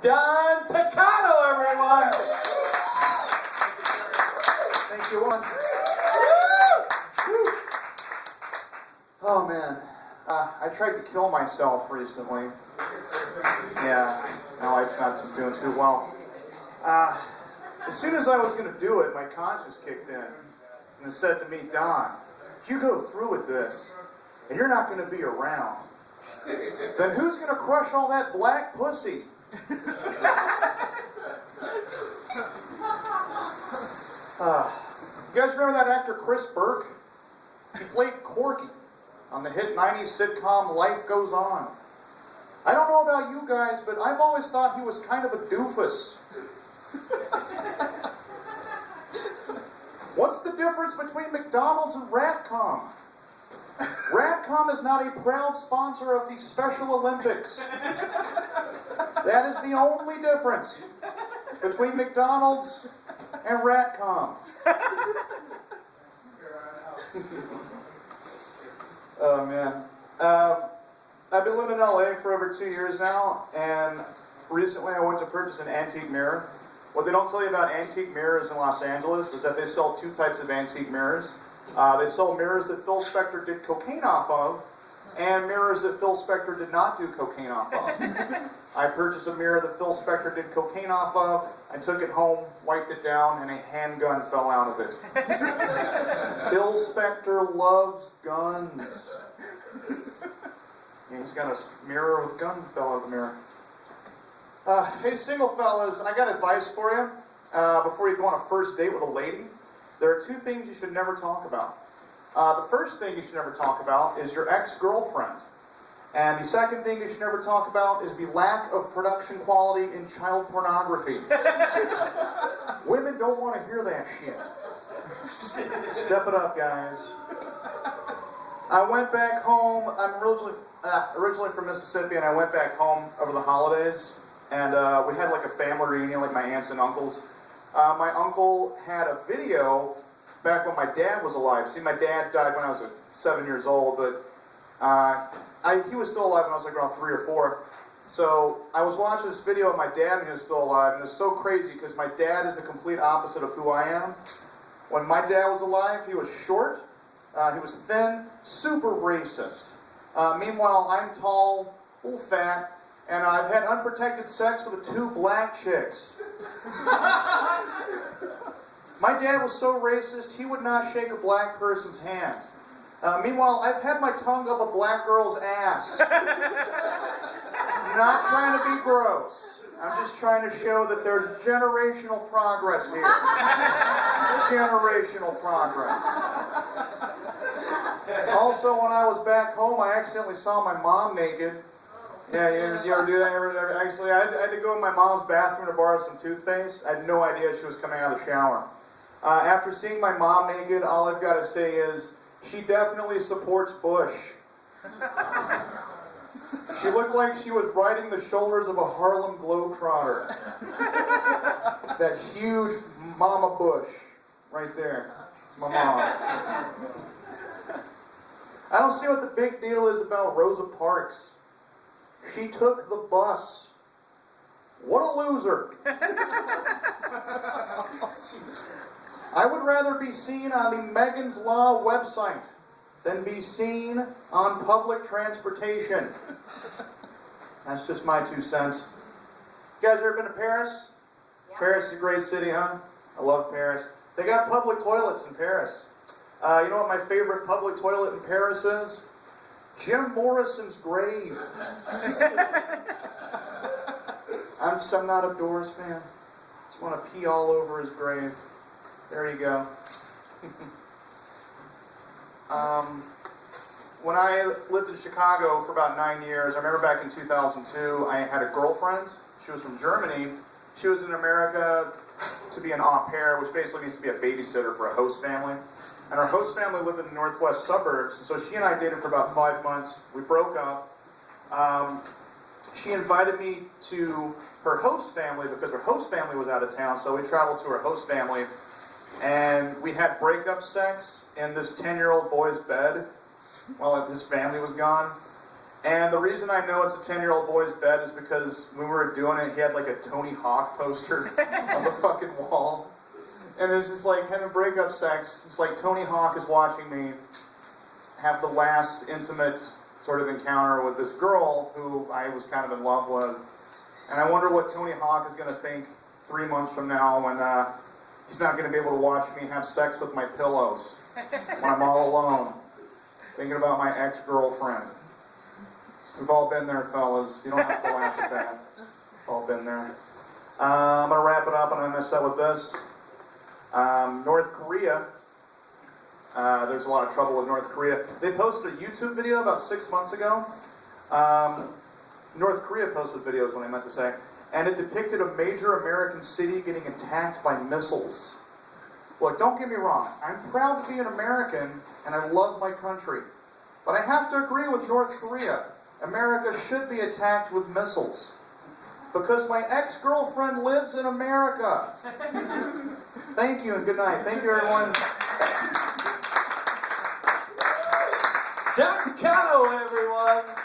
Don Takano, everyone! Thank you, one. Oh, man. I tried to kill myself recently. Yeah, my life's not doing too well. As soon as I was going to do it, my conscience kicked in. And it said to me, Don, if you go through with this, and you're not going to be around, then who's going to crush all that black pussy? You guys remember that actor Chris Burke? He played Corky on the hit 90s sitcom Life Goes On. I don't know about you guys, but I've always thought he was kind of a doofus. What's the difference between McDonald's and Ratcom? Ratcom is not a proud sponsor of the Special Olympics. That is the only difference between McDonald's and Ratcom. Oh, man. I've been living in LA for over 2 years now, and recently I went to purchase an antique mirror. What they don't tell you about antique mirrors in Los Angeles is that they sell two types of antique mirrors. They sell mirrors that Phil Spector did cocaine off of, and mirrors that Phil Spector did not do cocaine off of. I purchased a mirror that Phil Spector did cocaine off of. I took it home, wiped it down, and a handgun fell out of it. Phil Spector loves guns. He's got a mirror with gun fell out of the mirror. Hey, single fellas, I got advice for you. Before you go on a first date with a lady, there are two things you should never talk about. The first thing you should never talk about is your ex-girlfriend. And the second thing you should never talk about is the lack of production quality in child pornography. Women don't want to hear that shit. Step it up, guys. I went back home. I'm originally from Mississippi, and I went back home over the holidays. And we had like a family reunion, like my aunts and uncles. My uncle had a video back when my dad was alive. See, my dad died when I was 7 years old, but he was still alive when I was like around 3 or 4. So I was watching this video of my dad when he was still alive, and it's so crazy because my dad is the complete opposite of who I am. When my dad was alive, he was short, he was thin, super racist. Meanwhile, I'm tall, a little fat, and I've had unprotected sex with 2 black chicks. My dad was so racist, he would not shake a black person's hand. Meanwhile, I've had my tongue up a black girl's ass. Not trying to be gross. I'm just trying to show that there's generational progress here. Generational progress. Also, when I was back home, I accidentally saw my mom naked. Yeah, you ever do that? Actually, I had to go in my mom's bathroom to borrow some toothpaste. I had no idea she was coming out of the shower. After seeing my mom naked, all I've got to say is, she definitely supports Bush. She looked like she was riding the shoulders of a Harlem Globetrotter. That huge Mama Bush, right there. It's my mom. I don't see what the big deal is about Rosa Parks. She took the bus. What a loser. I would rather be seen on the Megan's Law website than be seen on public transportation. That's just my 2 cents. You guys ever been to Paris? Yeah. Paris is a great city, huh? I love Paris. They got public toilets in Paris. You know what my favorite public toilet in Paris is? Jim Morrison's grave. I'm not a Doors fan. Just want to pee all over his grave. There you go. When I lived in Chicago for about 9 years, I remember back in 2002, I had a girlfriend. She was from Germany. She was in America to be an au pair, which basically means to be a babysitter for a host family. And our host family lived in the northwest suburbs, so she and I dated for about 5 months. We broke up. She invited me to her host family because her host family was out of town, so we traveled to her host family. And we had breakup sex in this 10-year-old boy's bed while his family was gone. And the reason I know it's a 10-year-old boy's bed is because when we were doing it, he had like a Tony Hawk poster on the fucking wall. And it's just like having breakup sex. It's like Tony Hawk is watching me have the last intimate sort of encounter with this girl who I was kind of in love with. And I wonder what Tony Hawk is going to think 3 months from now when he's not going to be able to watch me have sex with my pillows when I'm all alone, thinking about my ex-girlfriend. We've all been there, fellas. You don't have to laugh at that. We've all been there. I'm going to wrap it up, and I'm going to set with this. North Korea. There's a lot of trouble with North Korea. They posted a YouTube video about 6 months ago. North Korea posted videos, what I meant to say. And it depicted a major American city getting attacked by missiles. Look, don't get me wrong. I'm proud to be an American, and I love my country. But I have to agree with North Korea. America should be attacked with missiles. Because my ex-girlfriend lives in America. Thank you and good night. Thank you, everyone. Takano, everyone.